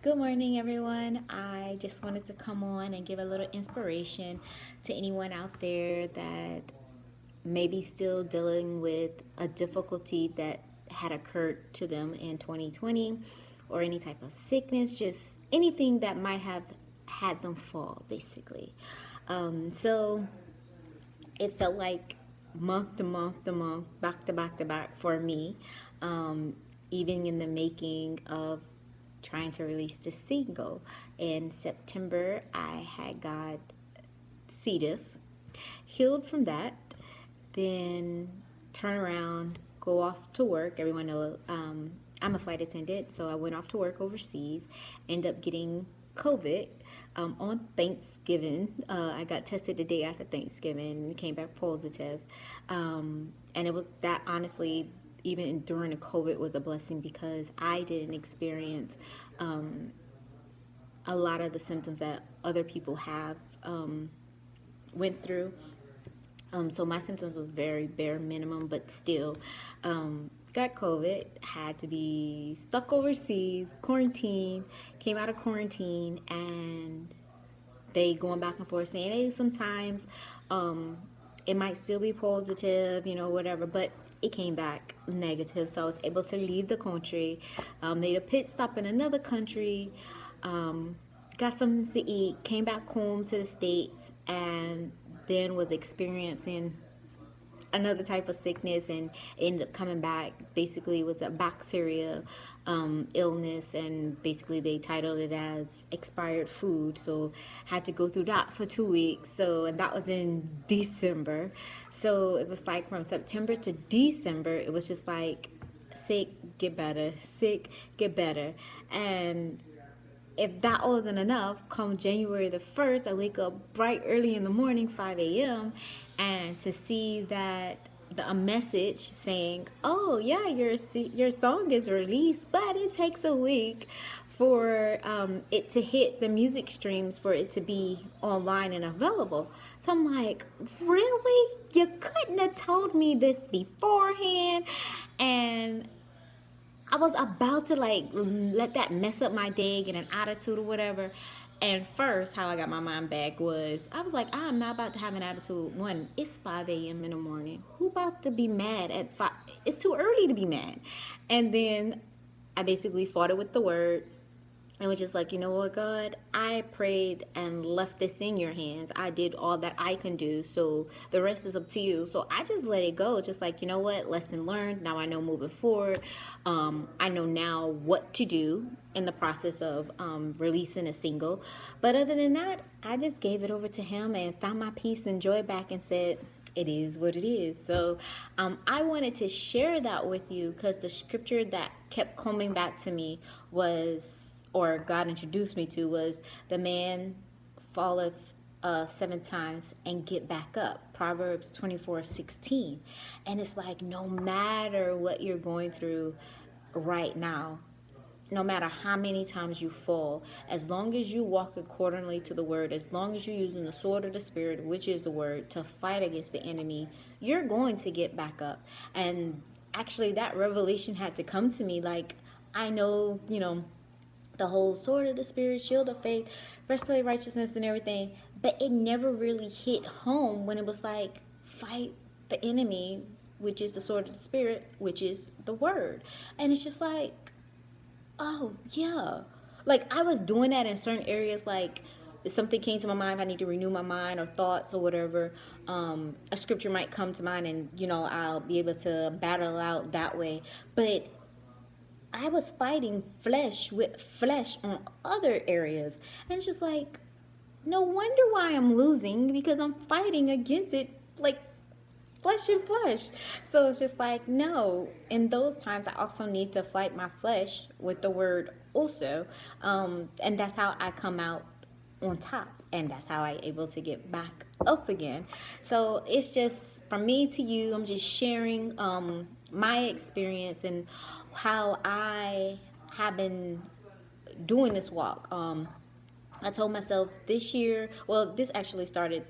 Good morning, everyone. I just wanted to come on and give a little inspiration to anyone out there that may be still dealing with a difficulty that had occurred to them in 2020 or any type of sickness, just anything that might have had them fall, basically. So it felt like month to month to month, back to back to back for me, even in the making of trying to release the single. In September, I had got C. diff, healed from that, then turn around, go off to work. Everyone knows I'm a flight attendant, so I went off to work overseas, end up getting COVID on Thanksgiving. I got tested the day after Thanksgiving and came back positive. And it was that honestly, even during the COVID, was a blessing because I didn't experience a lot of the symptoms that other people have went through. So my symptoms was very bare minimum, but still got COVID, had to be stuck overseas, quarantine, came out of quarantine, and they going back and forth saying, hey, sometimes it might still be positive, whatever, but it came back negative. So I was able to leave the country, made a pit stop in another country, got something to eat, came back home to the States, and then was experiencing another type of sickness and ended up coming back. Basically, it was a bacteria illness, and basically they titled it as expired food. So had to go through that for 2 weeks. So, and that was in December. So it was like from September to December, it was just like sick, get better, sick, get better. And if that wasn't enough, come January the 1st, I wake up bright early in the morning, 5 a.m., and to see that a message saying, oh, yeah, your song is released, but it takes a week for it to hit the music streams for it to be online and available. So I'm like, really? You couldn't have told me this beforehand? And I was about to let that mess up my day, get an attitude or whatever. And first, how I got my mind back was I was like, I'm not about to have an attitude. One, it's 5 a.m. in the morning. Who about to be mad at 5? It's too early to be mad. And then I basically fought it with the word and was just like, you know what, God, I prayed and left this in your hands. I did all that I can do, so the rest is up to you. So I just let it go. Just like, you know what, lesson learned. Now I know moving forward. I know now what to do in the process of releasing a single. But other than that, I just gave it over to him and found my peace and joy back and said, it is what it is. So I wanted to share that with you because the scripture that kept coming back to me was, or God introduced me to, was the man falleth 7 times and get back up. Proverbs 24:16. And it's like, no matter what you're going through right now, no matter how many times you fall, as long as you walk accordingly to the word, as long as you're using the sword of the spirit, which is the word, to fight against the enemy, you're going to get back up. And actually that revelation had to come to me. Like, I know, the whole sword of the spirit, shield of faith, breastplate of righteousness and everything, but it never really hit home when it was like, fight the enemy, which is the sword of the spirit, which is the word. And it's just like, oh yeah, like I was doing that in certain areas. Like if something came to my mind, if I need to renew my mind or thoughts or whatever, a scripture might come to mind, and I'll be able to battle out that way. But I was fighting flesh with flesh on other areas. And it's just like, no wonder why I'm losing, because I'm fighting against it like flesh and flesh. So it's just like, no. In those times, I also need to fight my flesh with the word also. And that's how I come out on top. And that's how I'm able to get back up again. So it's just from me to you. I'm just sharing my experience and how I have been doing this walk. I told myself this year, well, this actually started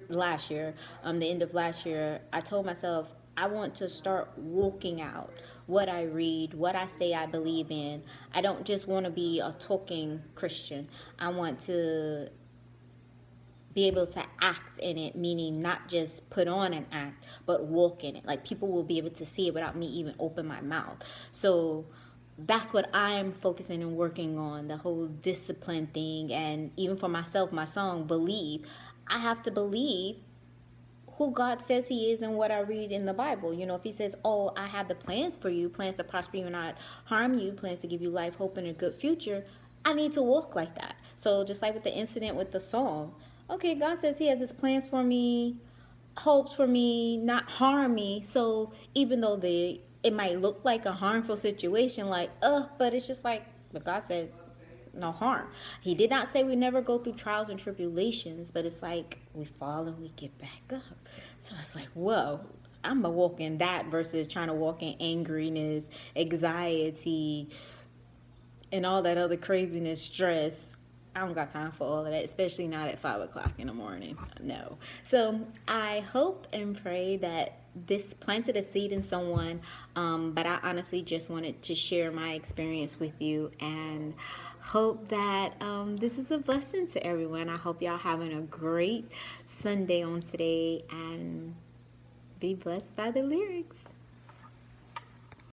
last year, the end of last year. I told myself I want to start walking out what I read, what I say I believe in. I don't just want to be a talking Christian. I want to be able to act in it, meaning not just put on an act, but walk in it. Like people will be able to see it without me even open my mouth. So that's what I'm focusing and working on, the whole discipline thing. And even for myself, my song, Believe, I have to believe who God says he is and what I read in the Bible. You know, if he says, oh, I have the plans for you, plans to prosper you and not harm you, plans to give you life, hope, and a good future, I need to walk like that. So just like with the incident with the song, okay, God says he has his plans for me, hopes for me, not harm me. So even though it might look like a harmful situation, like, but it's just like, but God said no harm. He did not say we never go through trials and tribulations, but it's like we fall and we get back up. So it's like, whoa, I'm gonna walk in that versus trying to walk in angriness, anxiety, and all that other craziness, stress. I don't got time for all of that, especially not at 5 o'clock in the morning. No. So I hope and pray that this planted a seed in someone, but I honestly just wanted to share my experience with you and hope that this is a blessing to everyone. I hope y'all having a great Sunday on today, and be blessed by the lyrics.